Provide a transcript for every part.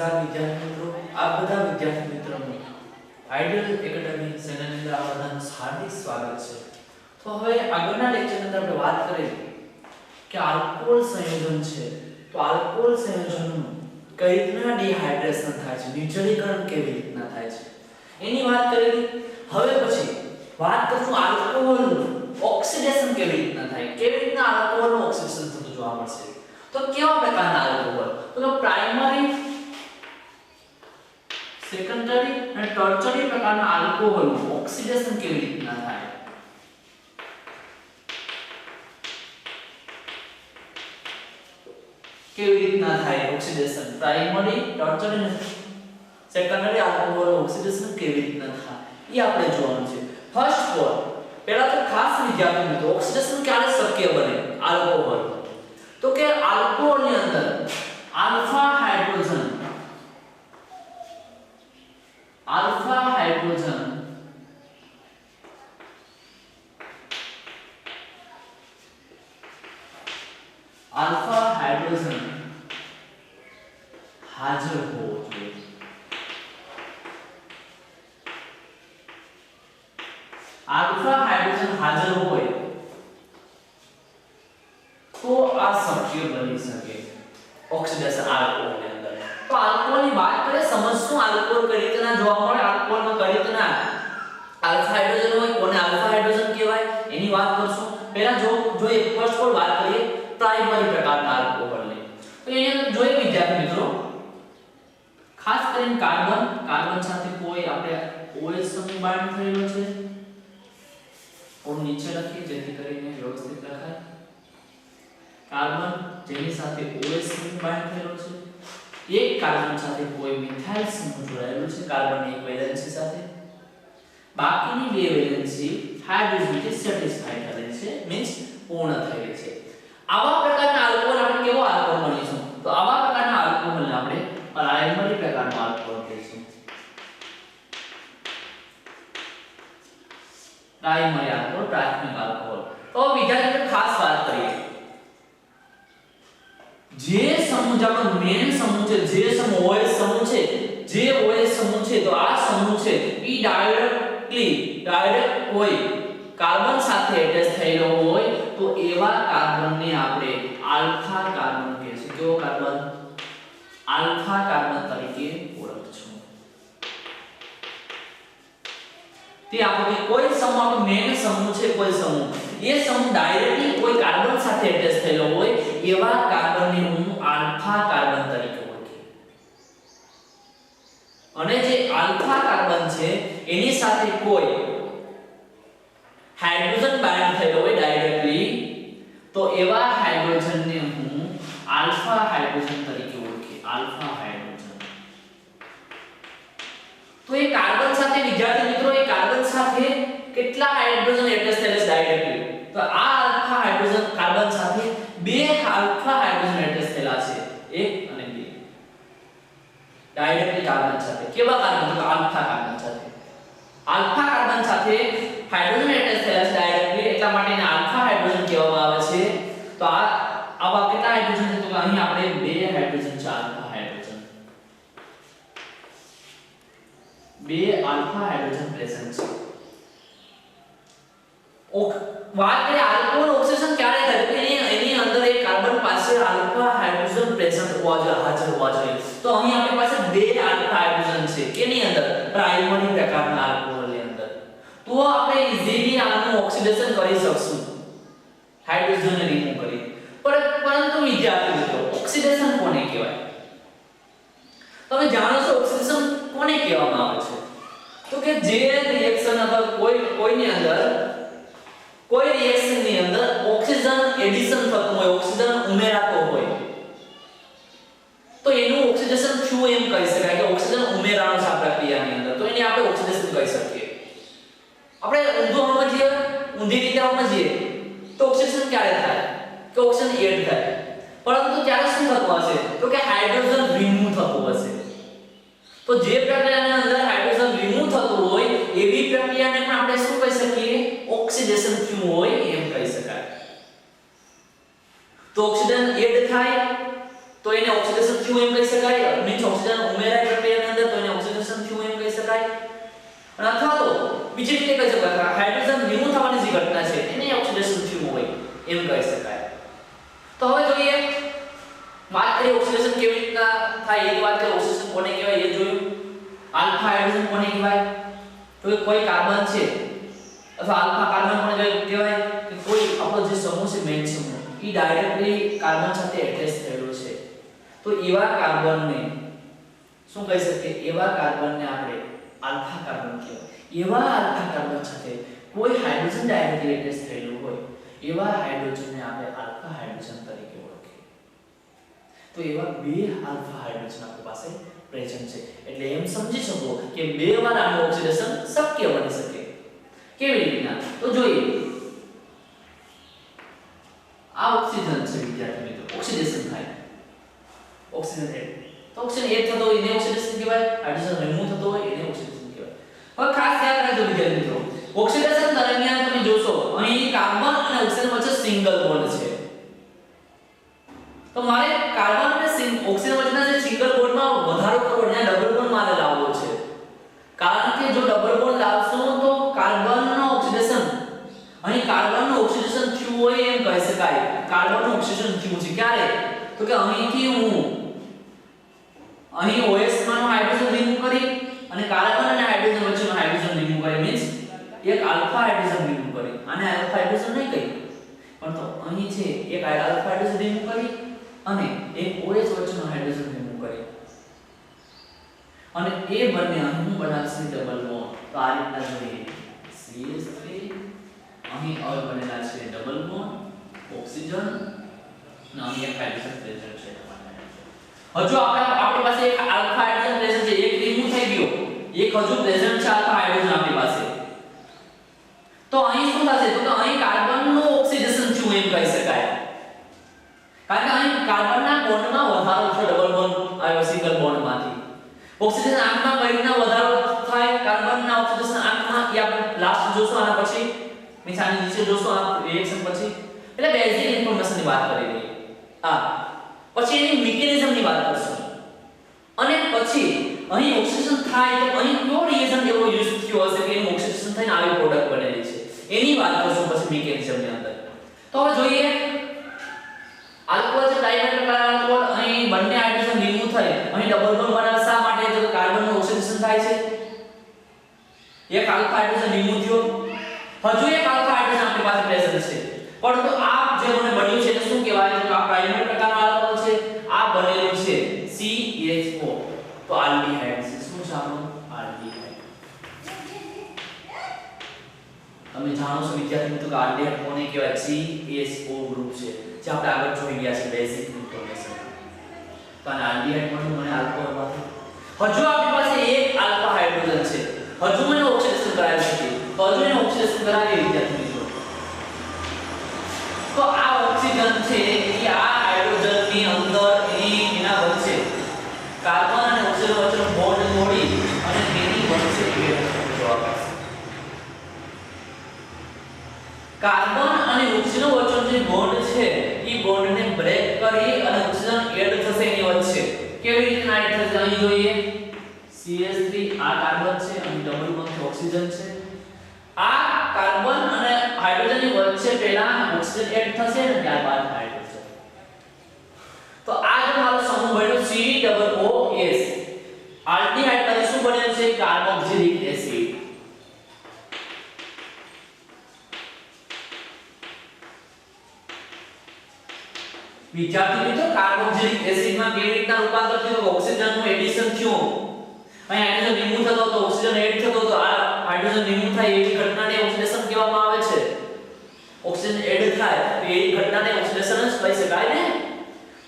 નમસ્કાર વિદ્યાર્થી મિત્રો, આપ બધા વિદ્યાર્થી મિત્રોનું આઈડિયલ એકેડમી ચેનલની અંદર આપ બધાનું હાર્દિક સ્વાગત છે। તો હવે આગળના લેક્ચરની અંદર આપણે વાત કરીએ કે આલ્કોહોલ સંયોજન છે, તો આલ્કોહોલ સંયોજનનું કઈ રીતના ડિહાઇડ્રેશન થાય છે, નિર્જલીકરણ કેવી રીતના થાય છે એની વાત કરેલી। હવે પછી વાત કરશું આલ્કોહોલનું ઓક્સિડેશન કેવી રીતના થાય, કેવી રીતના આલ્કોહોલનું ઓક્સિડેશન થતું જોવા મળશે। તો કેવા પ્રકારના આલ્કોહોલ, તો પ્રાઇમરી, સેકન્ડરી અને ટર્શરી પ્રકારના આલ્કોહોલનું ઓક્સિડેશન કેવી રીતના થાય, કેવી રીતના થાય ઓક્સિડેશન, પ્રાઇમરી, ટર્શરી અને સેકન્ડરી આલ્કોહોલ ઓક્સિડેશન કેવી રીતના થાય એ આપણે જોવાનું છે। ફર્સ્ટ ઓફ ઓલ પહેલા તો ખાસ વિદ્યાર્થી મિત્રો ઓક્સિડેશન ક્યારે શક્ય બને આલ્કોહોલ, તો કે આલ્કોહોલ ની અંદર આલ્ફા હાઇડ્રોજન આલ્ફા હાઇડ્રોજન હાજર હોવો જોઈએ। આલ્ફા હાઇડ્રોજન હાજર હોય તો આ શક્ય બની શકે ઓક્સિડેશન આલ્કોહોલ ની અંદર। તો આલ્કોહોલ ની વાત કરીએ, સમજશું આલ્કોહોલ કઈ રીતના જોવા મળે, આલ્કોહોલ માં કઈ રીતના આલ્ફા હાઇડ્રોજન હોય, કોને આલ્ફા હાઇડ્રોજન કહેવાય એની વાત કરશું। પહેલા જો એક ફર્સ્ટ ઓફ વાત કરીએ પ્રાઇમરી પ્રકારના આલ્કોહોલ ની, તો એની અંદર જોઈએ વિદ્યાર્થી મિત્રો ખાસ કરીને કાર્બન સાથે કોઈ આપણે OH સમૂહ બાઇન્ડ થયેલો છે, ઓર નીચે લખીએ જેથી કરીને વ્યવસ્થિત લખાય। કાર્બન જેની સાથે OH સમૂહ બાઇન્ડ થયેલો છે, એક કાર્બન સાથે કોઈ મિથાઇલ સમૂહ જોડાયેલો છે કાર્બનની એક વેલેન્સી સાથે, બાકીની બે વેલેન્સી હાઇડ્રોજનથી સેટિસ્ફાઈ કરેલી છે, મીન્સ પૂર્ણ થયેલી છે। આવા પ્રકારના આલ્કોહોલ આપણે કેવો આલ્કોહોલ ગણીશું, તો આવા પ્રકારના આલ્કોહોલને આપણે પ્રાઇમરી પ્રકારનો આલ્કોહોલ કહીશું। પ્રાઇમરી આલ્કોહોલ, પ્રાથમિક આલ્કોહોલ। તો વિદ્યાર્થીઓ ખાસ વાત કરીએ, જે સમૂહ આપણો મેન સમૂહ છે, જે સમૂહ OH સમૂહ છે, જે OH સમૂહ છે, તો આ સમૂહ છે ઈ ડાયરેક્ટ હોય કાર્બન સાથે એટેચ થયેલો હોય તો એવા કાર્બનને આપણે આલ્ફા કાર્બન કહીશું। કેવો કાર્બન? આલ્ફા કાર્બન તરીકે ઓળખશું। તે આપણે કોઈ સમૂહ આપણો મેન સમૂહ છે, કોઈ સમૂહ એ સમૂહ ડાયરેક્ટલી કોઈ કાર્બન સાથે એટેચ થયેલો હોય એવા કાર્બનને હું આલ્ફા કાર્બન તરીકે ઓળખી, અને જે આલ્ફા કાર્બન છે એની સાથે કોઈ હાઇડ્રોજન બાઇન્ડ થયેલો હોય ડાયરેક્ટલી તો એવા હાઇડ્રોજનને હું આલ્ફા હાઇડ્રોજન તરીકે ઓળખી, આલ્ફા હાઇડ્રોજન। તો એ કાર્બન સાથે વિદ્યાર્થી મિત્રો એ કાર્બન સાથે કેટલા હાઇડ્રોજન એટેચ થયેલા છે ડાયરેક્ટલી, તો આ આલ્ફા હાઇડ્રોજન કાર્બન સાથે બે આલ્ફા હાઇડ્રોજન એટેચ થયેલા છે, એક અને બે ડાયરેક્ટલી કાર્બન સાથે। કેવા કાર્બન? તો આલ્ફા કાર્બન સાથે, આલ્ફા કાર્બન સાથે હાઇડ્રોજન એટેચ થયેલા છે ડાયરેક્ટલી, એટલા માટે એને આલ્ફા હાઇડ્રોજન કહેવામાં આવે છે। તો આવા કેટલા હાઇડ્રોજન છે, તો અહીં આપણે બે હાઇડ્રોજન છે, આલ્ફા હાઇડ્રોજન, બે આલ્ફા હાઇડ્રોજન પ્રેઝન્ટ છે। વાત કરીએ આલ્કોહોલ ઓક્સિડેશન ક્યારે થાય, તો એની અંદર એક કાર્બન પાસે આલ્ફા હાઇડ્રોજન પ્રેઝન્ટ હાજર હોવા જોઈએ। તો અહીં આપણી પાસે બે આલ્ફા હાઇડ્રોજન છે કેની અંદર? પ્રાઇમરી પ્રકારના આલ્કોહોલની અંદર। તો આપણે ઈઝીલી આનું ઓક્સિડેશન કરી શકશું હાઇડ્રોજનને રિમૂવ કરી। પરંતુ વિદ્યાર્થી મિત્રો ઓક્સિડેશન કોને કહેવાય? તમે જાણો છો ઓક્સિડેશન કોને કહેવામાં આવે છે, તો કે જે રિએક્શન અથવા કોઈની અંદર કોઈ રિએક્શનની અંદર ઓક્સિજન એડિશન થતું હોય, ઓક્સિજન ઉમેરાતો હોય તો એનું ઓક્સિડેશન થયું એમ કહી શકાય કે ઓક્સિજન ઉમેરાનો છે આ પ્રક્રિયાની અંદર, તો એને આપણે ઓક્સિડેશન કહી શકીએ। આપણે ઊંધી રીતે સમજીએ તો ઓક્સિડેશન ક્યારે થાય કે ઓક્સિજન એડ થાય, પરંતુ ત્યારે શું થતું હશે તો કે હાઇડ્રોજન રિમૂવ થતું હશે। તો જે પ્રક્રિયાની અંદર હાઇડ્રોજન રિમૂવ થતું હોય એવી પ્રક્રિયાને પણ આપણે શું કહી શકીએ? ઓક્સિડેશન થયું હોય એમ કહી શકાય। તો ઓક્સિજન એડ થાય તો એને ઓક્સિડેશન થયું એમ કહી શકાય, મીન્સ ઓક્સિજન ઉમેરાય પ્રક્રિયાની અંદર તો એને ઓક્સિડેશન થયું એમ કહી શકાય, અને અથવા તો બીજી રીતે કહી શકાય હાઇડ્રોજન રિમૂવ થવાની જે ઘટના છે એને ઓક્સિડેશન થયું હોય એમ કહી શકાય. તો હવે જોઈએ વાત કરીએ ઓક્સિડેશન કેવી રીતના થાય એ વાત કરીએ. ઓક્સિડેશન કોને કહેવાય એ જોયું. આલ્ફા હાઇડ્રોજન કોને કહેવાય? તો કોઈ કાર્બન છે અથવા આલ્ફા કાર્બન કોને કહેવાય કે કોઈ આપણો જે સમૂહ છે મેઇન સમૂહ એ ડાયરેક્ટલી કાર્બન સાથે એટેચ થયેલો છે. તો એવા કાર્બનને શું કહી શકીએ? એવા કાર્બનને આપણે આલ્ફા કાર્બન કહેવાય. એવા આલ્ફા કાર્બન સાથે કોઈ હાઇડ્રોજન ડાયરેક્ટલી એટેચ થયેલું હોય એવા હાઇડ્રોજનને આપણે આલ્ફા હાઇડ્રોજન તરીકે ઓળખીએ. તો એવા બે આલ્ફા હાઇડ્રોજન આપણી પાસે પ્રેઝન્ટ છે. એટલે એમ સમજી શકો કે બે વાર આનું ઓક્સિડેશન શક્ય બની શકે. કેવી રીતના? તો જોઈએ. આ ઓક્સિજન છે વિદ્યાર્થી મિત્રો, ઓક્સિડેશન થાય ઓક્સિજન એડ, તો ઓક્સિજન એડ થતો હોય એને ઓક્સિડેશન કહેવાય, હાઇડ્રોજન રિમૂવ થતો હોય એને ઓક્સિડેશન કહેવાય. હવે ખાસ ધ્યાન રાખજો વિદ્યાર્થી મિત્રો, ઓક્સિડેશન દરમિયાન તમે જોશો અહીં કાર્બન અને ઓક્સિજન વચ્ચે સિંગલ બોન્ડ છે. તો મારે કાર્બન અને ઓક્સિજન વચ્ચેના જે સિંગલ બોન્ડમાં વધારો કરવો છે, ડબલ બોન્ડ મારે લાવવો છે. કારણ કે જો ડબલ બોન્ડ લાવશો તો કાર્બનનો ઓક્સિડેશન અહીં કાર્બનનું ઓક્સિડેશન થયું હોય એમ કહી શકાય. કાર્બનનું ઓક્સિડેશન થયું છે ક્યારે? તો કે અહીંથી હું અહીં OH માંનો હાઇડ્રોજન રિમૂવ કરી અને કાર્બન અને હાઇડ્રોજન વચ્ચેનો હાઇડ્રોજન રિમૂવ કરી, મીન્સ એક આલ્ફા હાઇડ્રોજન રિમૂવ કરી. આને આલ્ફા હાઇડ્રોજન નહીં કહી પણ તો અહીં છે એક આલ્ફા હાઇડ્રોજન રિમૂવ કરી અને એક OH વચ્ચેનો હાઇડ્રોજન રિમૂવ કરી અને એ બંને અહીં હું બનાવશે ડબલ બોન્ડ. તો આ રીતના જોઈએ CH3 અહીં હવે બનેલા છે ડબલ બોન્ડ ઓક્સિજન અને અહીં એક હાઇડ્રોજન પ્રેઝન્ટ છે. હજુ આપણી પાસે એક આલ્ફા હાઇડ્રોજન પ્રેઝન્ટ છે, એક રિમૂવ થઈ ગયો, એક હજુ પ્રેઝન્ટ છે આલ્ફા હાઇડ્રોજન આપણી પાસે. તો અહીં શું થશે? તો અહીં કાર્બનનું ઓક્સિડેશન થયું એમ કહી શકાય. કારણ કે અહીં કાર્બનના બોન્ડમાં વધારો થયો, ડબલ બોન્ડ આવ્યો સિંગલ બોન્ડમાંથી. ઓક્સિડેશન આંખમાં કઈ રીતના વધારો થાય? કાર્બનના ઓક્સિડેશન આંખમાં એ આપણે લાસ્ટ જોશું આના પછી, મીન્સ આની નીચે જોશું આ રિએક્શન પછી. એટલે બેઝિક ઇન્ફોર્મેશનની વાત કરી રહી. પછી એની મિકેનિઝમની વાત કરશું અને પછી અહીં ઓક્સિડેશન થાય તો અહીં કયો રિએજન્ટ એવો યુઝ થયો હશે કે એનું ઓક્સિડેશન થઈને આવી પ્રોડક્ટ બનેલી છે એની વાત કરશું પછી મિકેનિઝમની અંદર. તો હવે જોઈએ આલ્કોહોલ છે ડાયમેથાઇલ આલ્કોહોલ, અહીં બંને હાઇડ્રોજન રિમૂવ થઈ અહીં ડબલ બોન્ડ બનાવે. શા માટે? તો કાર્બનનું ઓક્સિડેશન થાય છે, એક આલ્ફા હાઇડ્રોજન રિમૂવ થયો, હજુ એક આલ્ફા હાઇડ્રોજન આપણી પાસે પ્રેઝન્ટ છે. પરંતુ આ જે મને બન્યું છે એને શું કહેવાય? તો આ પ્રાઇમરી પ્રકારનો આલ્કોહોલ છે, આ બનેલું છે CHO. તો આલ્ડીહાઇડ છે. શું છે આપણું? આલ્ડીહાઇડ. તમે જાણો છો વિદ્યાર્થી મિત્રો કે આલ્ડીહાઇડ કોને કહેવાય? CHO ગ્રુપ છે જે આપણે આગળ જોઈ ગયા છે બેઝિક ઇન્ફોર્મેશન. તો આ આલ્ડીહાઇડ માંથી મને આલ્કોહોલ માંથી હજુ આપણી પાસે એક આલ્ફા હાઇડ્રોજન છે, હજુ મને ઓક્સિડેશન કરાવી શકીએ, હજુ એને ઓક્સિડેશન કરાવી વિદ્યાર્થી મિત્રો. તો આ ઓક્સિજન છે એ આ હાઇડ્રોજનની અંદર એના વચ્ચે કાર્બન અને ઓક્સિજન વચ્ચેનો બોન્ડ તોડી અને તેની વચ્ચે ઇલેક્ટ્રોન જવાબ આપશે. કાર્બન અને ઓક્સિજન વચ્ચેનો જે બોન્ડ છે એ બોન્ડને બ્રેક કરી અને ઓક્સિજન એડ થશે એની વચ્ચે. કેવી રીતે એડ થશે? અહીં જોઈએ CH3 આ કાર્બન છે, અહીં ડબલ બોન્ડ ઓક્સિજન છે. આ કાર્બન અને હાઇડ્રોજનની વચ્ચે પહેલા ઓક્સિજન એડ થશે અને ત્યારબાદ હાઇડ્રોજન. તો આ જે મારો સમૂહ બન્યો COOS, આલ્ડીહાઇડ માંથી શું બનેલું છે? Carboxylic acid. વિદ્યાર્થી મિત્રો કાર્બોક્સિલિક એસિડમાં કેવી રીતના રૂપાંતર થયું? ઓક્સિજનનું એડિશન થયું, અહીં હાઇડ્રોજન રિમૂવ થતો તો ઓક્સિજન એડ થતો તો આ હાઇડ્રોજન રિમૂવ થાય એવી ઘટનાને ઓક્સિડેશન કહેવામાં આવે છે. ઓક્સિજન એડ થાય તો એવી ઘટનાને ઓક્સિડેશન જ કહી શકાય ને.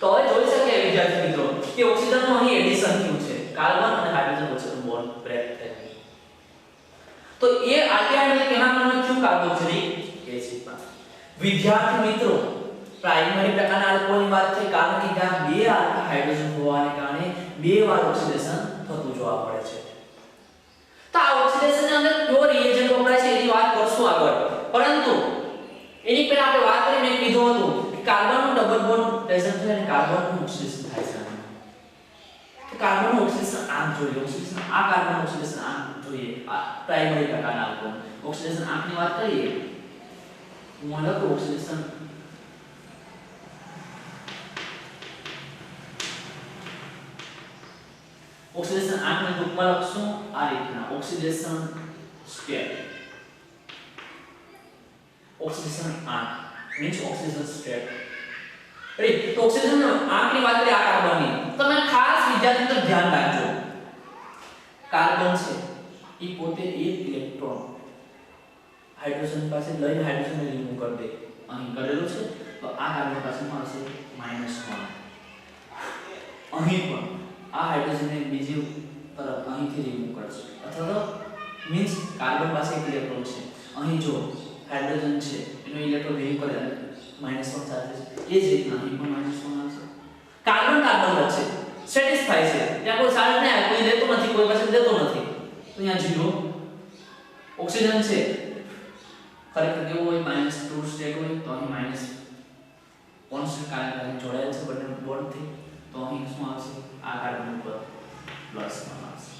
તો હવે જોઈ શકીએ વિદ્યાર્થી મિત્રો કે ઓક્સિજનનું અહીં એડિશન થયું છે, કાર્બન અને હાઇડ્રોજન વચ્ચેનો બોન્ડ બ્રેક થયો. તો એ આલ્ડીહાઇડ કહેવામાં ક્યું? કાર્બોક્સિલિક એસિડમાં. વિદ્યાર્થી મિત્રો પ્રાઇમરી પ્રકારના આલ્કોહોલની વાત થઈ કારણ કે ત્યાં બે આલ્ફા હાઇડ્રોજન હોવાને કારણે બે વાર ઓક્સિડેશન થતું જોવા મળે છે. તો આ ઓક્સિડેશનની અંદર કયો રિએજન્ટ વપરાય છે એની વાત કરશું આગળ. પરંતુ એની પહેલા આપણે વાત કરી મેં કીધું હતું કાર્બનનું ડબલ બોન્ડ પ્રેઝન્ટ થાય અને કાર્બનનું ઓક્સિડેશન થાય છે તો કાર્બનનું ઓક્સિડેશન આમ જોઈએ ઓક્સિડેશન આ કાર્બન ઓક્સિડેશન આમ જોઈએ આ પ્રાઇમરી પ્રકારના આલ્કોહોલ ઓક્સિડેશન આંખની વાત કરીએ હું લખું ઓક્સિડેશન ઓક્સિડેશન આંખને ટૂંકમાં લખશું આ રીતના ઓક્સિડેશન સ્ટેપ ઓક્સિડેશન આંખ મીન્સ ઓક્સિડેશન સ્ટેપ રાઈટ તો ઓક્સિડેશન આંખની વાત કરીએ આ કાર્બનની તમે ખાસ વિદ્યાર્થી મિત્રો ધ્યાન રાખજો કાર્બન છે એ પોતે એક ઇલેક્ટ્રોન હાઇડ્રોજન પાસે લઈને હાઇડ્રોજનને રિમૂવ કરી દે અહીં કરેલું છે તો આ કાર્બન પાસે મળશે -1 અહીં પણ આ હાઇડ્રોજનને બીજી તરફ અહીંથી રિમૂવ કરશે અથવા તો મીન્સ કાર્બન પાસે એક ઇલેક્ટ્રોન છે અહીં જો હાઇડ્રોજન છે એનો ઇલેક્ટ્રોન રિમૂવ કરે અને -1 સાથે છે એ જ રીતના અહીં પણ -1 આવશે કાર્બન કાર્બન વચ્ચે સેટિસ્ફાય છે ત્યાં કોઈ ચાર્જ નહીં આવે કોઈ લેતો નથી કોઈ પાસે દેતો નથી તો અહીંયા 0 ઓક્સિજન છે ખરેખર કેવું હોય -2 સ્ટેટ હોય તો અહીં કોન્સ્ટન્ટ કાર્બન જોડાયેલ છે બંને બોન્ડથી તો અહીં શું આવશે આ કાર્બન ઉપર +1 આવશે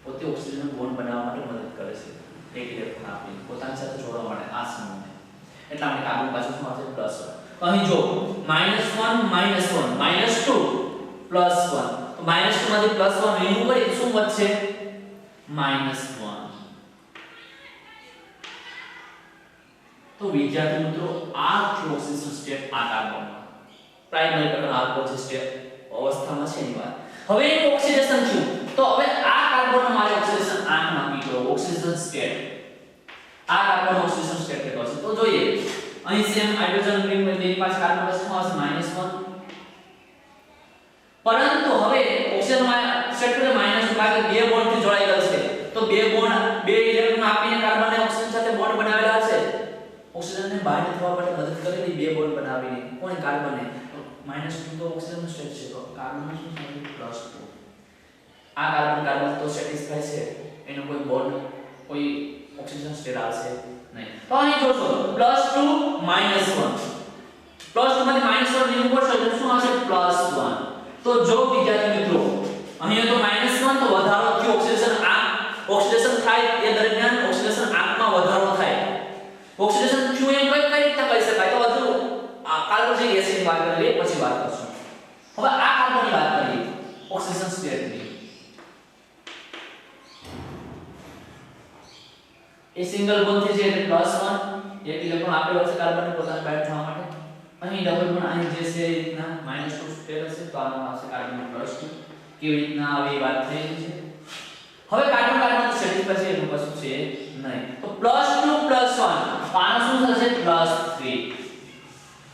પોતે ઓક્સિજનનો બોન્ડ બનાવવા માટે મદદ કરે છે એક ઇલેક્ટ્રોન આપીને પોતાની સાથે જોડવા માટે આ સમૂહને એટલા માટે કાર્બન પાસે શું આવશે +1 તો અહીં જો -1 -2 +1 તો -2 માંથી +1 રિમૂવ કરી શું વધશે -1 તો વિદ્યાર્થી મિત્રો આ ઓક્સિડેશન સ્ટેપ આ કાર્બન પ્રાઇમરી પ્રકારના આલ્કોહોલ છે સ્ટેપ અવસ્થામાં છે એની વાત હવે એક ઓક્સિડેશન થયું તો હવે આ કાર્બનનો મારે ઓક્સિડેશન આંખ નક્કી કરો ઓક્સિડેશન સ્ટેટ આ કાર્બન ઓક્સિડેશન સ્ટેટ કેટલો છે તો જોઈએ અહીં સેમ હાઇડ્રોજન રિંગ તેની પાસે કાર્બન પાસે શું આવશે -1 પરંતુ હવે ઓક્સિજનમાં સ્ટેટ એટલે -1 ભાગે બે બોન્ડ થી જોડાઈ ગયેલ છે તો બે બોન્ડ બે ઇલેક્ટ્રોન આપીને કાર્બનને ઓક્સિજન સાથે બોન્ડ બનાવેલા હશે ઓક્સિજનને બાઇન્ડ થવા માટે મદદ કરેલી બે બોન્ડ બનાવીને કોને કાર્બનને -2 તો ઓક્સિજનનો સ્ટેટ છે તો કાર્બનનો શું થાય +2 આ કાર્બન તો સેટિસ્ફાય છે એનો કોઈ બોન્ડ કોઈ ઓક્સિજન સ્ટેટ આવશે નહીં તો અહીં જોશો +2 -1 +2 માંથી -1 રિમૂવ કરશો એટલે શું આવશે +1 તો જો વિદ્યાર્થી મિત્રો અહીં તો -1 તો વધારો થયો ઓક્સિડેશન થાય એ દરમિયાન ઓક્સિડેશન આંકમાં વધારો થાય ઓક્સિડેશન થયું એમ કઈ રીતના કહી શકાય તો હજુ આ કાર્બોક્સિલિક એસિડની વાત કરીએ પછી વાત કરશું હવે આ કાર્બનની વાત કરીએ ઓક્સિડેશન સ્ટેટની એ સિંગલ બોન્ડ થી છે એટલે +1 એક ઇલેક્ટ્રોન આપેલો છે કાર્બનને પોતાને બાઇન્ડ થવા માટે અહીં ડબલ બોન્ડ અહીં જે છે રીતના -2 સ્ટેટ હશે તો આનો આવશે કાર્બન +2 કેવી રીતના આવે એ વાત થઈ છે હવે કાર્બન કાર્બન સેટિસ્ફાય છે એનું કશું છે નહીં તો +2 +1 આનો શું થશે +3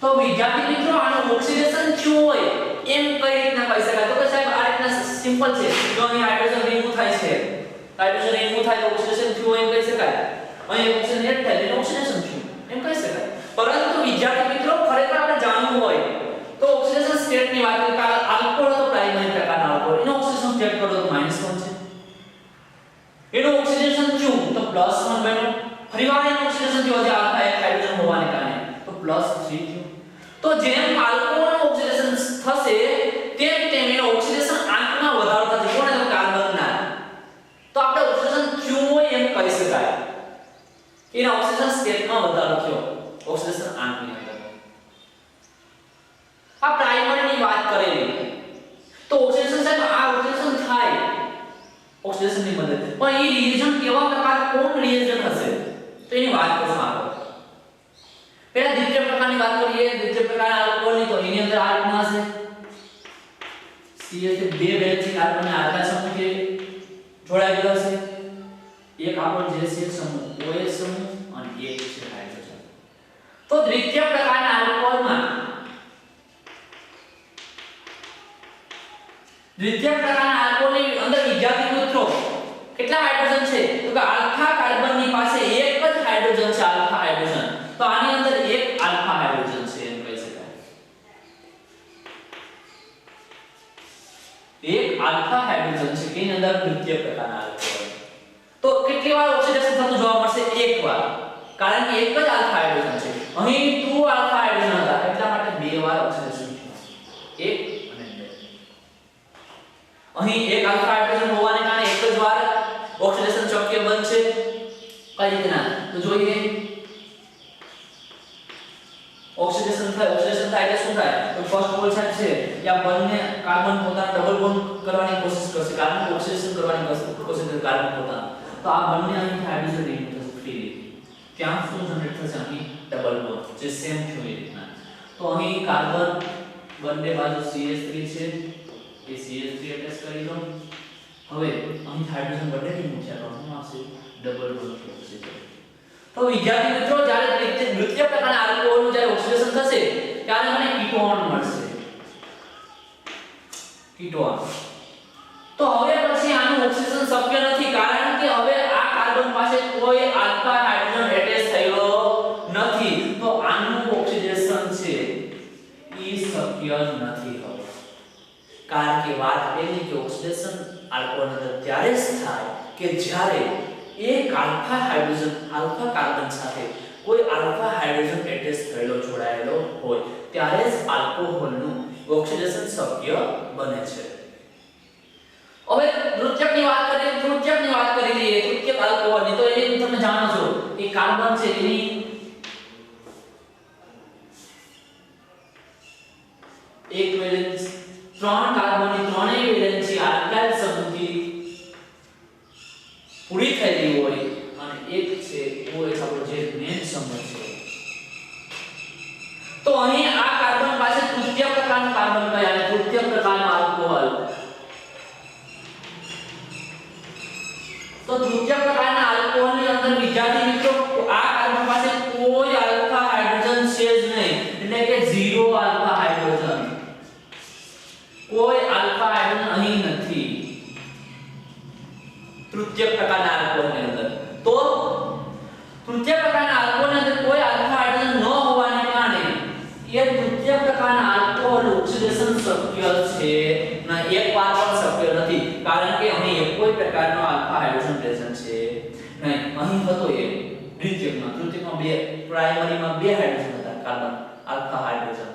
તો વિદ્યાર્થી મિત્રો આનો ઓક્સિડેશન થયું હોય એમ કઈ રીતના કહી શકાય તો કે સાહેબ આ રીતના સિમ્પલ છે જો અહીં હાઇડ્રોજન રિમૂવ થાય છે હાઇડ્રોજન રિમૂવ થાય તો ઓક્સિડેશન થયું એમ કહી શકાય અહીં ઓક્સિજન એડ થાય એટલે ઓક્સિડેશન થયું એમ કહી શકાય પરંતુ વિદ્યાર્થી મિત્રો ખરેખર આપણે જાણવું હોય તો ઓક્સિડેશન સ્ટેટની વાત કરીએ કે આલ્કોહોલ તો પ્રાઇમરી પ્રકારના આલ્કોહોલ એનો ઓક્સિડેશન સ્ટેટ કરો તો -1 છે એનો ઓક્સિડેશન થયું તો +1 બન્યો ફરીવાર એનો ઓક્સિડેશન થયું જે આલ્ફા એક હાઇડ્રોજન હોવાને કારણે તો +3 થયું તો જેમ આલ્કોહોલનું ઓક્સિડેશન થશે તેમ એનો ઓક્સિડેશન આંકમાં વધારો થશે કોને તો કાર્બનના તો આપણે ઓક્સિડેશન થયું હોય એમ કહી શકાય એના ઓક્સિજન સ્ટેટમાં વધારો થયો ઓક્સિડેશન આંકની અંદર આ પ્રાઇમરીની વાત કરેલી તો ઓક્સિડેશન સાહેબ આ ઓક્સિડેશન થાય ઓક્સિડેશનની મદદ પણ એ રિએજન્ટ કેવા પ્રકાર કોણ રિએજન્ટ હશે તો એની વાત કરશું આગળ પહેલા દ્વિતીય પ્રકારની વાત કરીએ દ્વિતીય પ્રકારના આલ્કોહોલની તો એની અંદર આ રીતના હશે CH બે વેલેન્સી કાર્બન ના આધાર સમૂહથી જોડાયેલો હશે એક આપણો જે છે સમૂહ OH સમૂહ અને એક છે હાઇડ્રોજન તો દ્વિતીય પ્રકારના આલ્કોહોલમાં દ્વિતીય પ્રકારના આલ્કોહોલની અંદર વિદ્યાર્થી મિત્રો કેટલા હાઇડ્રોજન છે તો કે આલ્ફા કાર્બનની પાસે એક જ હાઇડ્રોજન છે આલ્ફા હાઇડ્રોજન તો આની અંદર એક આલ્ફા હાઇડ્રોજન છે એમ કહી શકાય એક આલ્ફા હાઇડ્રોજન છે કે એની અંદર દ્વિતીય પ્રકારના આલ્કોહોલ તો કેટલી વાર ઓક્સિડેશન થતું જોવા મળશે એક વાર કારણ કે એક જ આલ્ફા હાઇડ્રોજન છે અહીં 2 આલ્ફા હાઇડ્રોજન હતા એટલા માટે વાર ઓક્સિડેશન થશે 1 અને 2 અહીં એક આલ્ફા હાઇડ્રોજન હોવાને કારણે એક જ વાર ઓક્સિડેશન શક્ય બનશે કઈ રીતના તો જોઈએ ઓક્સિડેશન થાય એટલે શું થાય તો ફર્સ્ટ પોલ સાઇડ છે યા બંને કાર્બન પોતાના ડબલ બોન્ડ કરવાની કોશિશ કરશે કાર્બન ઓક્સિડેશન કરવાની કોશિશ કરશે કાર્બન પોતાના તો આ બંને અહીં હાઇડ્રોજન રિમૂવ થશે ફ્રીલી ત્યાં શું જનરેટ થશે અહીં ડબલ બોન્ડ જે સેમ છે એ રીતના તો અહીં કાર્બન બંને બાજુ CH3 છે એ CH3 એટેચ કરી દો હવે અહીં હાઇડ્રોજન બંને રિમૂવ થયા તો શું આવશે ડબલ બોન્ડ ઓક્સિજન તો વિદ્યાર્થી મિત્રો જ્યારે દ્વિતીય પ્રકારના આલ્કોહોલનું જ્યારે ઓક્સિડેશન થશે ત્યારે મને કીટોન મળશે કીટોન તો હવે પછી આનું ઓક્સિડેશન શક્ય નથી કારણ કે હવે આ કાર્બન પાસે કોઈ આલ્ફા હાઇડ્રોજન એટેચ થયેલો નથી તો આનું ઓક્સિડેશન છે ઈ શક્ય નથી હવે કારણ કે વાત એની કે ઓક્સિડેશન આલ્કોહોલ અંદર ત્યારે જ થાય કે જ્યારે એક આલ્ફા હાઇડ્રોજન આલ્ફા કાર્બન સાથે કોઈ આલ્ફા હાઇડ્રોજન એટેચ થયેલો જોડાયેલો હોય ત્યારે જ આલ્કોહોલનું ઓક્સિડેશન શક્ય બને છે હવે તૃતીયકની વાત કરી લઈએ તૃતીયક આલ્કોહોલની તો એ તમે જાણો છો કે કાર્બન છે એની એક વેલેન્સ ત્રણ કાર્બનની ત્રણેય વેલેન્સી આલ્કાઇલ સમૂહથી પૂરી થઈ ગઈ હોય અને એક છે OH આપણો જે મેન સમૂહ છે તો અહીં આ કાર્બન પાસે તૃતીય પ્રકારનું કાર્બન કયા અને તૃતીય પ્રકારનું આલ્કોહોલ તો તૃતીય પ્રકારના આલ્કોહોલની અંદર વિદ્યાર્થી મિત્રો આ કાર્બન પાસે કોઈ આલ્ફા હાઇડ્રોજન છે જ નહીં એટલે કે 0 આલ્ફા હાઇડ્રોજન કોઈ આલ્ફા હાઇડ્રોજન અહીં નથી તૃતીય પ્રકારના આલ્કોહોલની અંદર તો તૃતીય પ્રકારના આલ્કોહોલની અંદર કોઈ આલ્ફા હાઇડ્રોજન ન હોવાને કારણે એ તૃતીય પ્રકારના આલ્કોહોલ ઓક્સિડેશન શક્ય છે ના એક વાર પણ શક્ય નથી કારણ કે અહીં એક કોઈ પ્રકારનો આલ્ફા હાઇડ્રોજન પ્રેઝન્ટ છે નહીં અહીં હતો એ દ્વિતીયકમાં તૃતીયકમાં બે પ્રાઇમરીમાં બે હાઇડ્રોજન હતા કાર્બન આલ્ફા હાઇડ્રોજન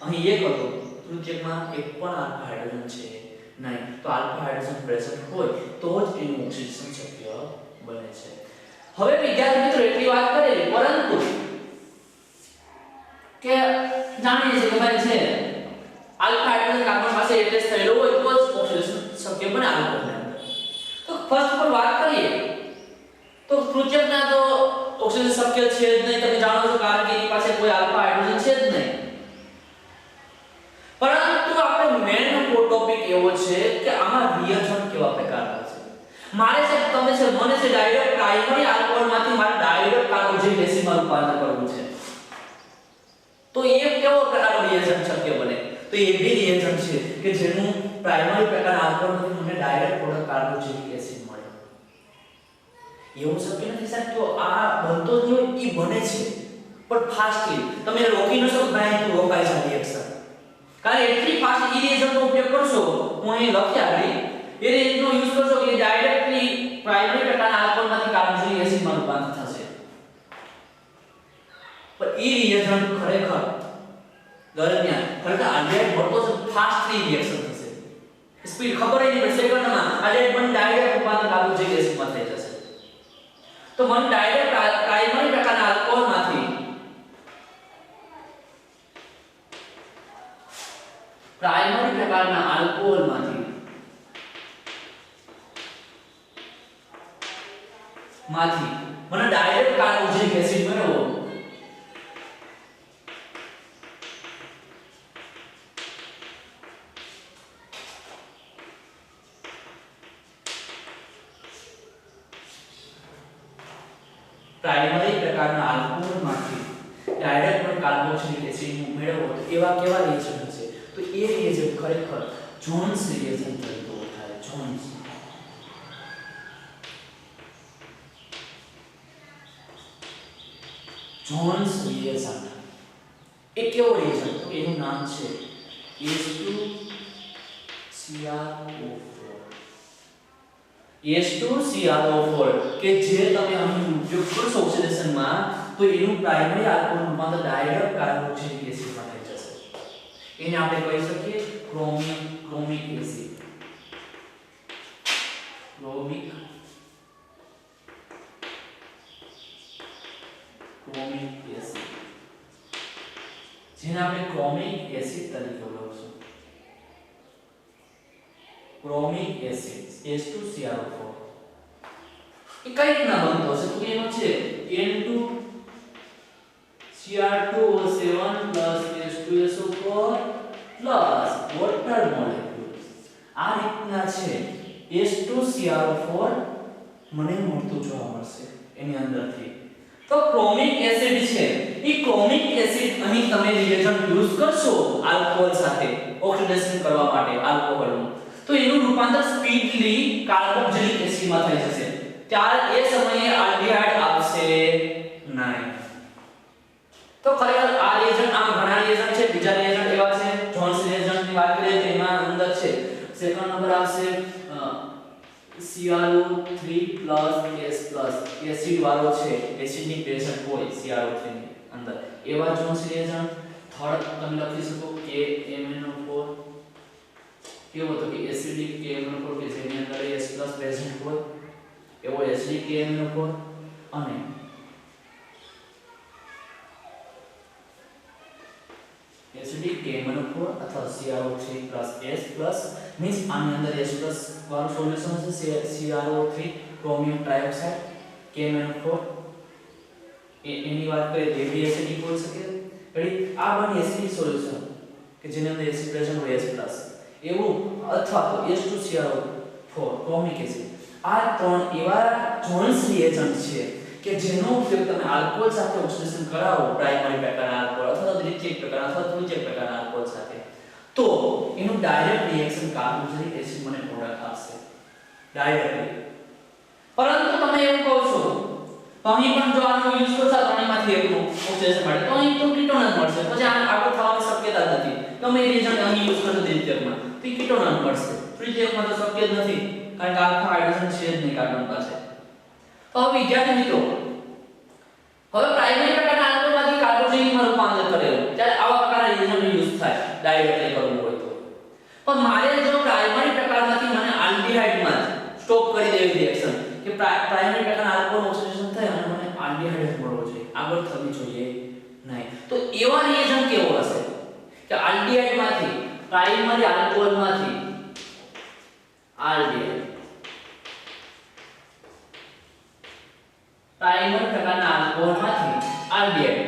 અહીં એક હતો તૃતીયકમાં એક પણ આલ્ફા હાઇડ્રોજન છે નહીં તો આલ્ફા હાઇડ્રોજન પ્રેઝન્ટ હોય તો જ એનું ઓક્સિડેશન શક્ય બને છે હવે વિદ્યાર્થી મિત્રો એટલી વાત કરેલી પરંતુ કે જાણીએ છીએ કે ભાઈ છે આલ્ફા હાઇડ્રોજન કાર્બન પાસે એટેચ થયેલો હોય તો જ ઓક્સિડેશન શક્ય બને આલ્કોહોલની અંદર તો ફર્સ્ટ પર વાત કરીએ તો તૃતીયકના તો ઓક્સિડેશન શક્ય છે જ નહીં તમે જાણો છો કારણ કે એની પાસે કોઈ આલ્ફા હાઇડ્રોજન છે જ નહીં પરંતુ આપણે મેન ટોપિક એવો છે કે આમાં રિએક્શન કેવા પ્રકારના છે મારે છે તમે છે મને છે ડાયરેક્ટ પ્રાઇમરી આલ્કોહોલમાંથી મારે ડાયરેક્ટ કાર્બોક્સિલિક એસિડમાં રૂપાંતર કરવું છે તો એ કેવો પ્રકારનો રિએક્શન શક્ય બને તો એ બી રિએક્શન છે કે જેનું પ્રાઇમરી પ્રકારના આલ્કોહોલમાંથી મને ડાયરેક્ટ પ્રોડક્ટ કાર્બોક્સિલિક એસિડ મળે એવું શક્ય નથી સાહેબ તો આ બનતો જ હોય ઈ બને છે પણ ફાસ્ટલી તમે રોકી ન શકો ભાઈ તો રોકાય છે રિએક્શન કારણ એટલી ફાસ્ટ ઈ રિએક્શનનો ઉપયોગ કરશો હું અહીં લખ્યા કરી એ રિએક્શનનો યુઝ કરશો કે ડાયરેક્ટલી પ્રાઇમરી પ્રકારના આલ્કોહોલમાંથી કાર્બોક્સિલિક એસિડમાં રૂપાંતર થશે પણ ઈ રિએક્શન ખરેખર દરમિયાન ખરેખર આ રેટ મળતો છે ફાસ્ટલી રિએક્શન થશે સ્પીડ ખબર નહીં પડશે સેકન્ડમાં આ રેટ પણ ડાયરેક્ટ રૂપાંતર કાર્બોક્સિલિક એસિડમાં થઈ જશે તો મને ડાયરેક્ટ પ્રાઇમરી પ્રકારના આલ્કોહોલમાંથી પ્રાઇમરી પ્રકારના આલ્કોહોલમાંથી મને ડાયરેક્ટ કાર્બોક્સિલિક એસિડ મેળવવો પ્રાઇમરી પ્રકારના આલ્કોહોલમાંથી ડાયરેક્ટ પણ કાર્બોક્સિલિક એસિડ મેળવવો તો એવા કેવા રિએક્શન હશે તો એ રિએક્શન ખરેખર જોન્સ રિએક્શન તરીકે ઓળખાય જોન્સ રિએક્શન એ કેવો રિએક્શન તો એનું નામ છે H2CrO4 કે જે તમે અહીં ઉપયોગ કરશો ઓક્સિડેશનમાં તો એનું પ્રાઇમરી આલ્કોહોલ રૂપાંતર ડાયરેક્ટ કાર્બોક્સિલિક એસિડમાં થઈ જશે એને આપણે કહી શકીએ ક્રોમિક એસિડ, ક્રોમિક એસિડ, જેને આપણે ક્રોમિક એસિડ તરીકે ઓળખીશું. ક્રોમિક એસિડ H2CrO4 એ કઈ રીતના બનતો હશે? તો એનો છે N2Cr2O7 H2SO4 વોટર મોલેક્યુલ્સ. આ રીતના છે H2CrO4 મને મળતું જોવા મળશે એની અંદરથી. તો ક્રોમિક એસિડ છે, એ ક્રોમિક એસિડ અહીં તમે રિએજન્ટ યુઝ કરશો આલ્કોહોલ સાથે ઓક્સિડેશન કરવા માટે આલ્કોહોલનું, તો એનું રૂપાંતર સ્પીડલી કાર્બોક્સિલિક એસિડમાં થઈ જશે. ત્યારે એ સમયે આલ્ડીહાઇડ આવશે નહીં. તો ખરેખર આ રિએજન્ટ, આમ ઘણા રિએજન્ટ છે, બીજા રિએજન્ટ એવા છે, જોન્સ રિએજન્ટની વાત કરીએ તો એમાં અંદર છે સેકન્ડ નંબર આવશે CrO3+S+ એસિડ વાળો છે, એસિડની પ્રેઝન્ટ હોય CrO3 ની અંદર, એવા જોન્સ રિએજન્ટ. થર્ડ તમે લખી શકો KMnO4, કેવો તો કે એસિડિક KMnO4 કે જેની અંદર S+ પ્રેઝન્ટ હોય એવો એસિડિક KMnO4, અને એસિડિક KMnO4 અથવા CrO3+S+ મીન્સ આની અંદર S+ વાળું સોલ્યુશન હશે, CrO3 ક્રોમિયમ ટ્રાયોક્સાઇડ KMnO4 એની વાત કરીએ તો એ એસિડિક હોઈ શકે. રેડી, આ બની એસિડિક સોલ્યુશન કે જેની અંદર એસિડ પ્રેઝન્ટ હોય S+, એવું, અથવા તો H2CrO4 ક્રોમિક એસિડ. આ ત્રણ એવા જોન્સ રિએજન્ટ છે કે જેનો ઉપયોગ તમે આલ્કોહોલ સાથે ઓક્સિડેશન કરાવો, પ્રાઇમરી પ્રકારના આલ્કોહોલ અથવા દ્વિતીયક પ્રકારના અથવા તૃતીયક પ્રકારના આલ્કોહોલ સાથે, તો એનું ડાયરેક્ટ રિએક્શન કાર્બોક્સિલિક એસિડ મને પ્રોડક્ટ આપશે ડાયરેક્ટલી. પરંતુ તમે એવું કહો છો તો અહીં પણ જો આનો યુઝ કરશો ત્રણેયમાંથી એકનું ઓક્સિડેશન માટે, તો અહીં તો કીટોન જ મળશે. પછી આ આગળ થવાની શક્યતા જ નથી. તમે રિએજન્ટ અહીં યુઝ કરશો દ્વિતીયકમાં તો કીટોન જ મળશે. તૃતીયકમાં તો શક્ય જ નથી, કારણ કે આલ્ફા હાઇડ્રોજન છે જ નહીં કાર્બન પાસે. તો હવે વિદ્યાર્થી મિત્રો, હવે પ્રાઇમરી પ્રકારના આલ્કોહોલમાંથી કાર્બોક્સિલિકમાં રૂપાંતર કરેલું, ત્યારે આવા પ્રકારના રિએજન્ટનો યુઝ થાય ડાયરેક્ટલી કરવું હોય તો. પણ મારે જો પ્રાઇમરી પ્રકારમાંથી મને આલ્ડીહાઇડમાં સ્ટોપ કરી દેવી રિએક્શન, કે પ્રાઇમરી પ્રકારના આલ્કોહોલ ઓક્સિડેશન થાય અને મને આલ્ડીહાઇડ મળવો જોઈએ, આગળ થવી જોઈએ નહીં. તો એવા રિએજન્ટ કેવો હશે કે આલ્ડીહાઇડમાંથી, પ્રાઇમરી આલ્કોહોલમાંથી આલ્ડીહાઇડ, પ્રાઇમરી પ્રકારના આલ્કોહોલમાંથી આલ્ડીહાઇડ,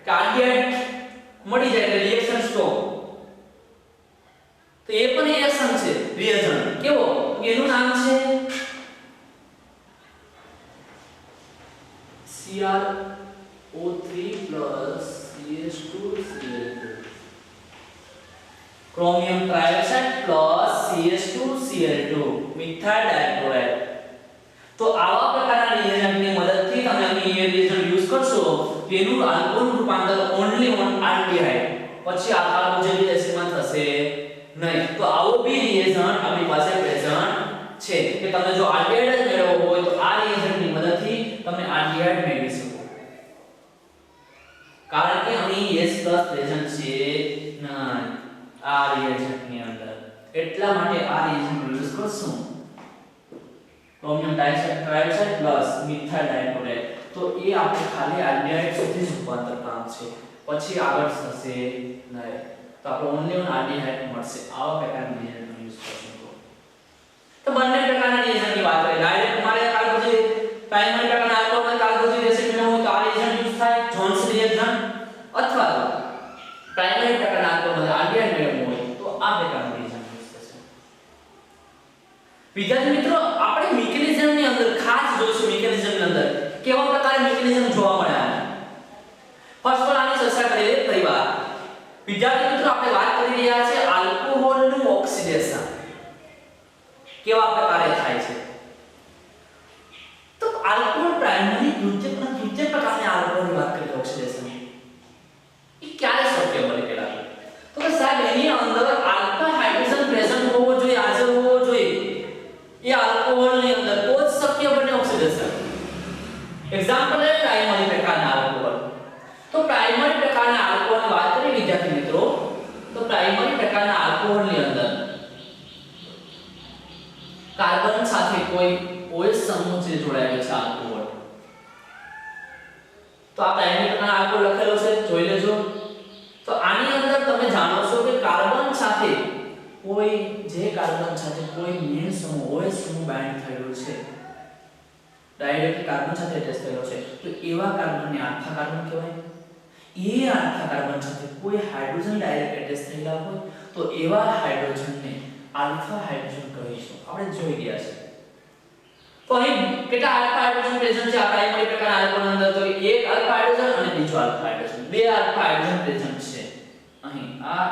કે આલ્ડીહાઇડ મળી જાય એટલે રિએક્શન સ્ટોપ. તો એ પણ રિએક્શન છે, રિએજન્ટ કેવો, એનું નામ છે CrO3+CH2Cl2, chromium trioxide CH2Cl2 methyl ડાઇક્લોરાઇડ. તો આવા પ્રકારના રિએજન્ટની મદદથી તમે અહીં એ રિએજન્ટ યુઝ કરશો, તેનું આલ્કોહોલ રૂપાંતર ઓન્લી ઓન આલ્ડીહાઇડ, પછી આ કાર્બોક્સિલિક એસિડમાં થશે નહીં. તો આવો બી રિએજન્ટ આપણી પાસે પ્રેઝન્ટ છે કે તમે જો આલ્ડીહાઇડ જ મેળવવો હોય તો આ રિએજન્ટની મદદથી તમે આલ્ડીહાઇડ મેળવી શકો, કારણ કે અહીં S+ પ્રેઝન્ટ છે નહીં આ રિએજન્ટની અંદર. એટલા માટે આ રિએજન્ટ યુઝ કરશું, ક્રોમિયમ ટ્રાયોક્સાઇડ પ્લસ મિથાઇલ ડાઇક્લોરાઇડ. તો એ આપણે ખાલી આલ્ડીહાઇડ સુધી જ રૂપાંતર કામ છે, પછી આગળ થશે નહીં. તો આપણે ઓન્લી ઓન આલ્ડીહાઇડ મળશે. આવા પ્રકારના રિએજન્ટ યુઝ કરશું. તો બંને પ્રકારના રિએજન્ટની વાત કરીએ. ડાયરેક્ટ મારે કાર્બોક્સિલિક પ્રાઇમરી પ્રકારના આલ્કોહોલમાં કાર્બોક્સિલિક એસિડ મેળવવું તો આ રિએજન્ટ યુઝ થાય, જોન્સ રિએજન્ટ, અથવા તો પ્રાઇમરી પ્રકારના આલ્કોહોલમાં આલ્ડીહાઇડ મેળવવું હોય તો આ પ્રકારનું રિએજન્ટ યુઝ થશે. વિદ્યાર્થી મિત્રો, આપણે મિકેનિઝમની અંદર ખાસ જોઈશું, મિકેનિઝમની અંદર કેવા પ્રકારે મિકેનિઝમ જોવા મળે છે. ફર્સ્ટ ઓફ આની ચર્ચા કરીએ ફરીવાર. વિદ્યાર્થી મિત્રો, આપણે વાત કરી રહ્યા છે આલ્કોહોલનું ઓક્સિડેશન કેવા પ્રકારે થાય છે. તો આલ્કોહોલ પ્રાઇમરી દ્વિતીયક પ્રકારની આલ્કોહોલની વાત કરીએ ઓક્સિડેશન, એ ક્યારે શક્ય બને પેલા તો કે સાહેબ એની અંદર આલ્ફા હાઇડ્રોજન પ્રેઝન્ટ હોવો જોઈએ, હાજર હોવો જોઈએ એ આલ્કોહોલની અંદર, તો જ શક્ય બને ઓક્સિડેશન. એક્ઝામ્પલ લે પ્રાઇમરી પ્રકારના આલ્કોહોલ. તો પ્રાઇમરી પ્રકારના આલ્કોહોલની વાત કરીએ વિદ્યાર્થી મિત્રો, તો પ્રાઇમરી સાથે કોઈ OH સમૂહ છે જોડાયેલો છે આલ્કોહોલ, તો આ પ્રાઇમરી પ્રકારના આલ્કોહોલ લખેલો છે, જોઈ લેજો. તો આની અંદર તમે જાણો છો કે કાર્બન સાથે કોઈ મેન સમૂહ OH સમૂહ બાઇન્ડ થયેલો છે, ડાયરેક્ટ કાર્બન સાથે અટેચ થયેલો છે, તો એવા કાર્બનને આલ્ફા કાર્બન કહેવાય. એ આલ્ફા કાર્બન સાથે કોઈ હાઇડ્રોજન ડાયરેક્ટ એટેચ થયેલા હોય તો એવા હાઇડ્રોજનને આલ્ફા હાઇડ્રોજન કહીશું. આપણે જોઈ ગયા છે. તો અહીં કેટલા આલ્ફા હાઇડ્રોજન પ્રેઝન્ટ છે આ પ્રાઇમરી પ્રકારના આલ્કોહોલ અંદર? તો એક આલ્ફા હાઇડ્રોજન અને બીજો આલ્ફા હાઇડ્રોજન, બે આલ્ફા હાઇડ્રોજન પ્રેઝન્ટ છે અહીં આ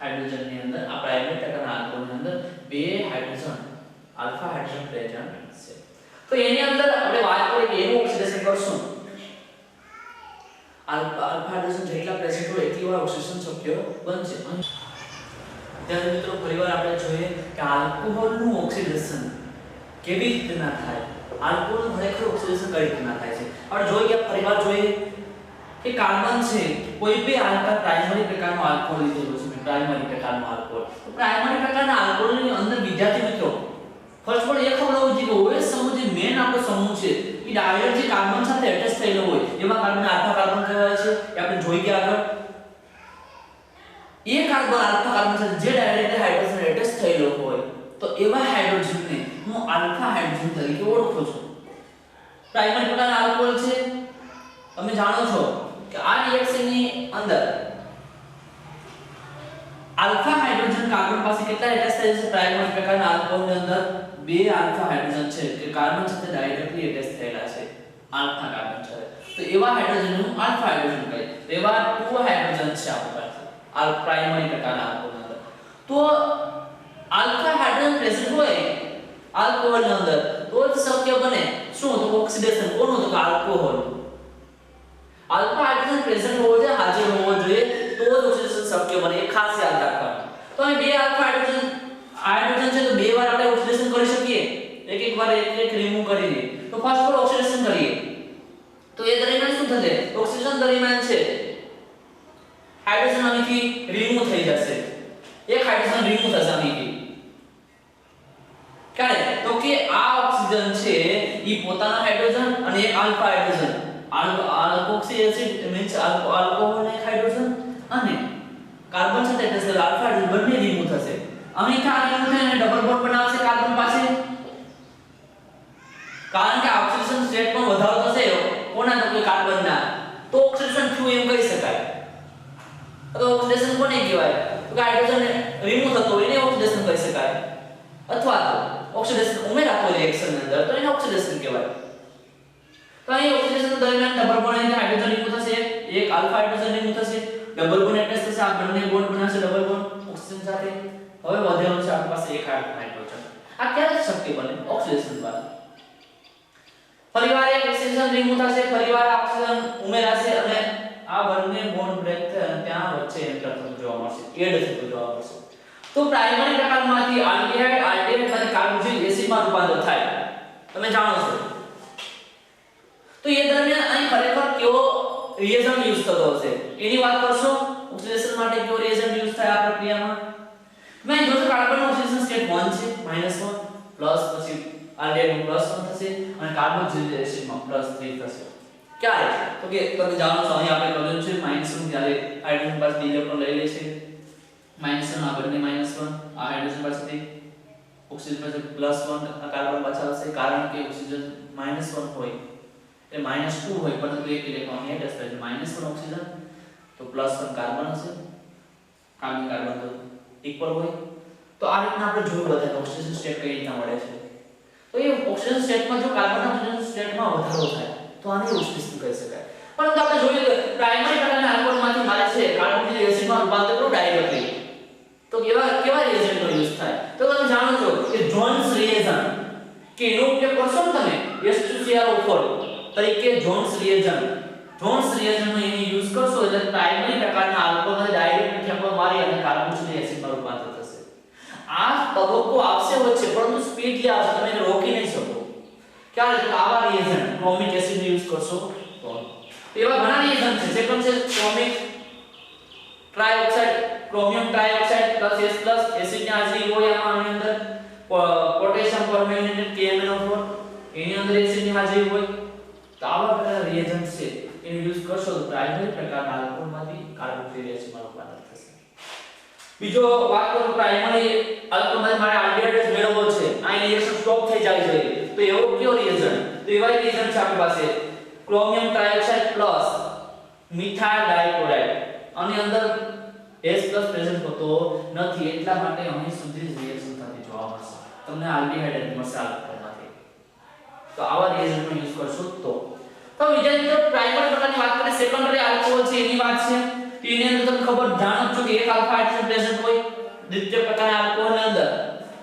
હાઇડ્રોજનની અંદર. આ પ્રાઇમરી પ્રકારના આલ્કોહોલની અંદર બે હાઇડ્રોજન આલ્ફા હાઇડ્રોજન પ્રેઝન્ટ છે. તો એની અંદર આપણે વાત કરીએ એનું ઓક્સિડેશન કરશું. આલ્ફા હાઇડ્રોજન જેટલા પ્રેઝન્ટ હોય એટલી વાર ઓક્સિડેશન શક્ય બનશે. ત્યારે મિત્રો ફરીવાર આપણે જોઈએ કે આલ્કોહોલનું ઓક્સિડેશન કેવી રીતે ના થાય, આલ્કોહોલનું ખરેખર ઓક્સિડેશન કઈ રીતે ના થાય છે. આપણે જોઈએ કે ફરીવાર જોઈએ કે કાર્બન છે કોઈ બે આલ્ફા પ્રાઇમરી પ્રકારનો આલ્કોહોલ લીધેલો છે, પ્રાઇમરી પ્રકારનો આલ્કોહોલ. તો પ્રાઇમરી પ્રકારના આલ્કોહોલની અંદર વિદ્યાર્થી મિત્રો ફર્સ્ટ ઓફ ઓલ એ ખબર હોવી જોઈએ કે OH સમૂહ જે મેન આપણો સમૂહ છે એ ડાયરેક્ટ જે કાર્બન સાથે એટેચ થયેલો હોય એમાં કાર્બન આલ્ફા કાર્બન કહેવાય છે. એ આપણે જોઈ ગયા આગળ. એ કાર્બન આલ્ફા કાર્બન સાથે જે ડાયરેક્ટ હાઇડ્રોજન એટેચ થયેલો હોય તો એવા હાઇડ્રોજનને હું આલ્ફા હાઇડ્રોજન તરીકે ઓળખું છું. પ્રાઇમરી પ્રકારના આલ્કોહોલ છે, તમે જાણો છો કે આ રિએક્શનની અંદર આલ્ફા હાઇડ્રોજન કાર્બન પાસે કેટલા એટેચ થાય છે? પ્રાઇમરી પ્રકારના આલ્કોહોલની અંદર બે આલ્ફા હાઇડ્રોજન છે કે કાર્બન સાથે ડાયરેક્ટલી એટેચ થયેલા છે આલ્ફા કાર્બન સાથે. તો એવા હાઇડ્રોજનનું આલ્ફા હાઇડ્રોજન કહે. તો એવા ટુ હાઇડ્રોજન છે આપણી પાસે આ પ્રાઇમરી પ્રકારના આલ્કોહોલની અંદર. તો આલ્ફા હાઇડ્રોજન પ્રેઝન્ટ હોય આલ્કોહોલની અંદર તો જ શક્ય બને શું? તો ઓક્સિડેશન કોનું? તો આલ્કોહોલ. આલ્ફા હાઇડ્રોજન પ્રેઝન્ટ હોવો જોઈએ, હાજર હોવો જોઈએ તો જ ઓક્સિડેશન શક્ય બને. એ ખાસ યાદ રાખવાનું. તો અહીં બે આલ્ફા હાઇડ્રોજન છે તો બે વાર આપણે ઓક્સિડેશન કરી શકીએ, એક વાર એક રિમૂવ કરીને. તો ફર્સ્ટ પર ઓક્સિડેશન કરીએ તો એ દરમિયાન શું થશે? ઓક્સિડેશન દરમિયાન છે હાઇડ્રોજન અહીંથી રિમૂવ થઈ જશે, એક હાઇડ્રોજન રિમૂવ થશે અહીંથી. ક્યારે? તો કે આ ઓક્સિજન છે ઈ પોતાના હાઇડ્રોજન અને એક alpha hydrogen alkoxy acid means alcohol એક હાઇડ્રોજન અને કાર્બન સાથે એટેચ થયેલા આલ્ફા હાઇડ્રોજન બંને રિમૂવ થશે. અહીં આ રિમૂવ થઈને ડબલ બોન્ડ બનાવશે કાર્બન પાસે. કારણ કે ઓક્સિડેશન સ્ટેટમાં વધારો થશે કોના? તો કે કાર્બનના. તો ઓક્સિડેશન થયું એમ કહી શકાય. તો ઓક્સિડેશન કોને કહેવાય? તો કે હાઇડ્રોજન રિમૂવ થતો એને ઓક્સિડેશન કહી શકાય. અથવા તો ઓક્સિડેશન ઉમેરાતો રિએક્શન ની અંદર તો એને ઓક્સિડેશન કહેવાય. તો અહીં ઓક્સિડેશન દરમિયાન ડબલ બોન્ડ એટલે હાઇડ્રોજન રિમૂવ થશે, એક આલ્ફા હાઇડ્રોજન રિમૂવ થશે, ડબલ બોન્ડ એટેચ થશે, આ બંને બોન્ડ બનાવશે ડબલ બોન્ડ ઓક્સિજન સાથે. હવે વધેલો છે આપણી પાસે એક હાઇડ્રોજન. આ ક્યારે શક્ય બને? ઓક્સિડેશન દ્વારા. ફરીવાર એક ઓક્સિજન રિમૂવ થશે, ફરીવાર ઓક્સિજન ઉમેરાશે અને આ બંને બોન્ડ બ્રેક થાય ત્યાં વચ્ચે એન્ટર થતું જોવા મળશે, એડ થતું જોવા મળશે. તો પ્રાઇમરી પ્રકારમાંથી આલ્ડીહાઇડમાંથી કાર્બોક્સિલિક એસિડમાં રૂપાંતર થાય, તમે જાણો છો. તો એ દરમિયાન અહીં ખરેખર કેવો રિએજન્ટ યુઝ થતો હશે એની વાત કરશો. ઓક્સિડેશન માટે કેવો રિએજન્ટ યુઝ થાય આ પ્રક્રિયામાં? મેં જોજો કાર્બન ઓક્સિડેશન સ્ટેટ 1 છે -1 પ્લસ પછી આલ્ડીહાઇડ +1 થશે અને કાર્બોક્સિલિક એસિડમાં +3 થશે. ક્યારે? તો કે તમે જાણો છો અહીં આપણે કર્યું છે -1 જ્યારે હાઇડ્રોજન પાસેથી ઇલેક્ટ્રોન લઈ લે છે -1 આ બંને -1 આ હાઇડ્રોજન પાસેથી ઓક્સિજન પાસે +1 આ કાર્બન પાછા આવશે કારણ કે ઓક્સિજન -1 હોય એ -2 હોય પરંતુ એક ઇલેક્ટ્રોન અહીં એટેચ થાય છે -1 ઓક્સિજન તો +1 કાર્બન હશે. કાર્બન તો ઇક્વલ હોય. તો આ રીતના આપણે જોયું બધા ઓક્સિડેશન સ્ટેટ કઈ રીતના મળે છે. તો એ ઓક્સિડેશન સ્ટેટમાં જો કાર્બન ઓક્સિડેશન સ્ટેટમાં વધારો થાય તો આને ઓક્સિડેશન કહી શકાય. પરંતુ આપણે જોયું કે પ્રાઇમરી પ્રકારના આલ્કોહોલમાંથી મારે છે કાર્બોક્સિલિક એસિડમાં રૂપાંતર કરવું ડાયરેક્ટલી. તો કેવા રિએજન્ટનો યુઝ થાય? તો તમે જાણો છો કે જોન્સ રિએજન્ટ કે એનો ઉપયોગ કરશો ને તમે H2CrO4 તરીકે જોન્સ રિએજન્ટનો એની યુઝ કરશો એટલે પ્રાઇમરી પ્રકારના આલ્કોહોલને ડાયરેક્ટ ઠેકો મારી અને કાર્બોક્સિલિક એસિડમાં રૂપાંતર થશે. આ તબક્કો આવશે વચ્ચે પરંતુ સ્પીડલી આવશે, તમે એને રોકી નહીં શકો. ક્યારે? તો આવા રિએજન્ટ ક્રોમિક એસિડનો યુઝ કરશો તો. એવા ઘણા રિએજન્ટ છે. સેકન્ડ છે ક્રોમિક ટ્રાઇઓક્સાઇડ ક્રોમિયમ ટ્રાઇઓક્સાઇડ +S+ એસિડની હાજરી હોય આમાં અંદર પોટેશિયમ પોટેશિયમ પરમેંગનેટ KMnO4 એની અંદર એસિડ ની હાજરી હોય તો આવા પ્રકારના રિએજન્ટ છે એનો યુઝ કરશો તો પ્રાઇમરી પ્રકારના આલ્કોહોલમાંથી કાર્બોક્સિલિક એસિડમાં રૂપાંતર થશે. બીજો વાત કરું પ્રાઇમરી આલ્કોહોલમાંથી મારે આલ્ડિહાઇડ મેળવવો છે, આ રિએક્શન સ્ટોપ થઈ જાય છે તો એવો કયો રિએજન્ટ? તો એવા રિએજન્ટ છે આપણી પાસે ક્રોમિયમ ટ્રાઇઓક્સાઇડ પ્લસ મિથાઇલ ડાઇક્લોરાઇડ આની અંદર H+ પ્રેઝન્ટ હોતો નથી એટલા માટે અહીં સુધી રિએક્શન થતી જોવા મળશે. તમને આલ્ડિહાઇડ મળશે આલ્કોહોલમાંથી. તો આવા રિએજન્ટનો યુઝ કરશો તો વિદ્યાર્થીઓ પ્રાઇમરી પ્રકારની વાત કરીએ સેકન્ડરી આલ્કોહોલ છે એની વાત છે તો એની અંદર તમને ખબર જાણો છો કે એક આલ્ફા હાઇડ્રોજન પ્રેઝન્ટ હોય. દ્વિતીય પ્રકારના આલ્કોહોલની અંદર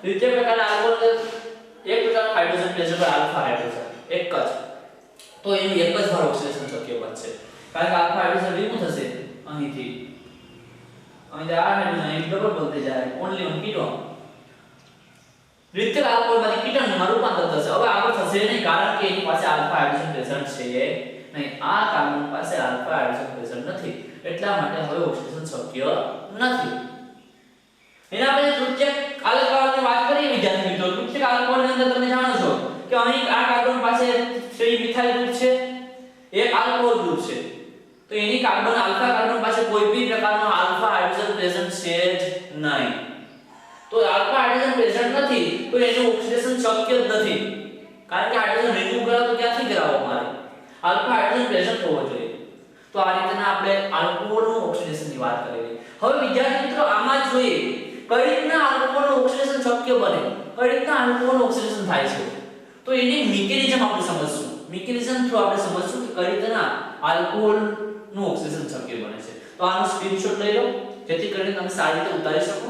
દ્વિતીય પ્રકારના આલ્કોહોલ એક પ્રકારનો હાઇડ્રોજન પ્રેઝન્ટ હોય આલ્ફા હાઇડ્રોજન એક જ તો એનું એક જ વાર ઓક્સિડેશન શક્ય બનશે કારણ કે આલ્ફા હાઇડ્રોજન રિમૂવ થશે અહીંથી અહીં આ હાઇડ્રોજન અહીં ડબલ બનતે જાય ઓન્લી ઓન કીટોન. દ્વિતીય આલ્કોહોલમાંથી કીટોનમાં રૂપાંતર થશે. હવે આગળ થશે નહીં કારણ કે એની પાસે આલ્ફા હાઇડ્રોજન પ્રેઝન્ટ છે નહીં. આ કાર્બન પાસે આલ્ફા હાઇડ્રોજન પ્રેઝન્ટ નથી એટલા માટે હવે ઓક્સિડેશન શક્ય નથી. એના પછી તૃતીય આલ્કોહોલની વાત કરીએ વિદ્યાર્થી મિત્રો. તૃતીય આલ્કોહોલની અંદર તમે જાણો છો કે અહીં આ કાર્બન પાસે છે મિથાઇલ ગ્રુપ છે એક આલ્કોહોલ ગ્રુપ છે તો એની કાર્બન આલ્ફા કાર્બન પાસે કોઈ પણ પ્રકારનો આલ્ફા હાઇડ્રોજન પ્રેઝન્ટ છે જ નહીં. તો આલ્ફા હાઇડ્રોજન પ્રેઝન્ટ નથી તો એનું ઓક્સિડેશન શક્ય જ નથી કારણ કે હાઇડ્રોજન રિમૂવ કરાવો તો ક્યાંથી કરાવવો મારે આલ્ફા હાઇડ્રોજન પ્રેઝન્ટ હોવો જોઈએ. તો આ રીતના આપણે આલ્કોહોલનું ઓક્સિડેશનની વાત કરી. હવે વિદ્યાર્થી મિત્રો આમાં જોઈએ કઈ રીતના આલ્કોહોલનું ઓક્સિડેશન શક્ય બને, કઈ રીતના આલ્કોહોલનું ઓક્સિડેશન થાય છે તો એની મિકેનિઝમ આપણે સમજશું. મિકેનિઝમ થ્રુ આપણે સમજશું કે કઈ રીતના આલ્કોહોલનું ઓક્સિડેશન શક્ય બને છે. તો આનો સ્ક્રીનશોટ લઈ લો જેથી કરીને તમે સારી રીતે ઉતારી શકો.